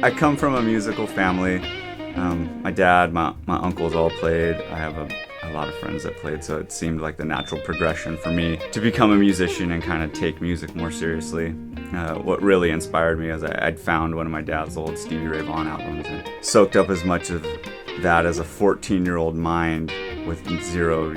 I come from a musical family. My dad, my uncles all played. I have a lot of friends that played, so it seemed like the natural progression for me to become a musician and kind of take music more seriously. What really inspired me is I'd found one of my dad's old Stevie Ray Vaughan albums and soaked up as much of that as a 14-year-old mind with zero,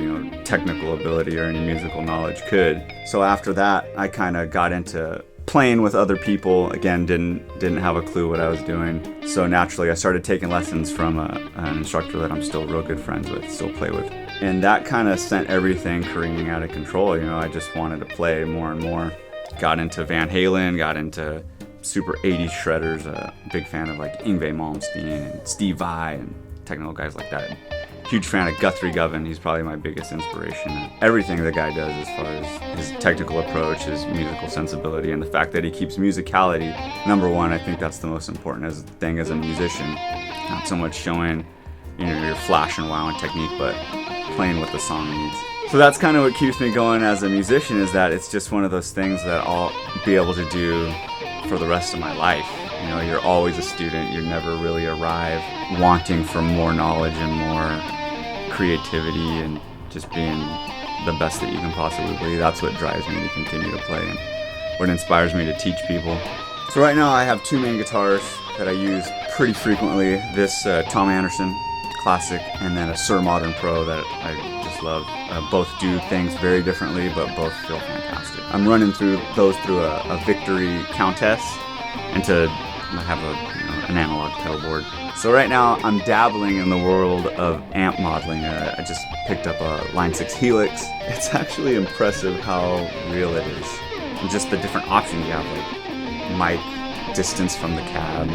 technical ability or any musical knowledge could. So after that, I kind of got into playing with other people. Again, didn't have a clue what I was doing. So naturally, I started taking lessons from an instructor that I'm still real good friends with, still play with. And that kind of sent everything careening out of control. I just wanted to play more and more. Got into Van Halen, got into super 80s shredders, a big fan of like Yngwie Malmsteen and Steve Vai and technical guys like that. Huge fan of Guthrie Govan. He's probably my biggest inspiration. Everything the guy does as far as his technical approach, his musical sensibility, and the fact that he keeps musicality number one. I think that's the most important thing as a musician. Not so much showing your flash and wow and technique, but playing what the song needs. So that's kind of what keeps me going as a musician, is that it's just one of those things that I'll be able to do for the rest of my life. You're always a student. You never really arrive wanting for more knowledge and more creativity and just being the best that you can possibly be. That's what drives me to continue to play and what inspires me to teach people. So right now I have two main guitars that I use pretty frequently. This Tom Anderson Classic and then a Sir Modern Pro that I just love. Both do things very differently, but both feel fantastic. I'm running those through a Victory Countess and to have an analog pedal board. So right now I'm dabbling in the world of amp modeling. I just picked up a Line 6 Helix. It's actually impressive how real it is. And just the different options you have, like mic, distance from the cab,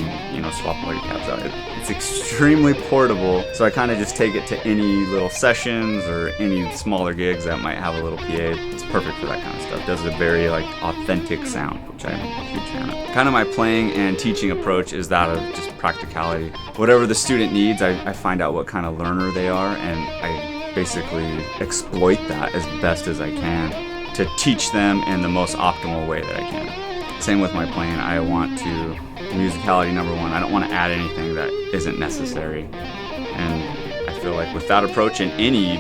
swap all your cabs out. It's extremely portable, so I kind of just take it to any little sessions or any smaller gigs that might have a little PA. It's perfect for that kind of stuff. It does a very authentic sound, which I'm a huge fan of. Kind of my playing and teaching approach is that of just practicality. Whatever the student needs, I find out what kind of learner they are, and I basically exploit that as best as I can to teach them in the most optimal way that I can. Same with my playing. I want to, musicality number one, I don't want to add anything that isn't necessary. And I feel like with that approach in any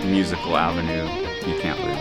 musical avenue, you can't lose.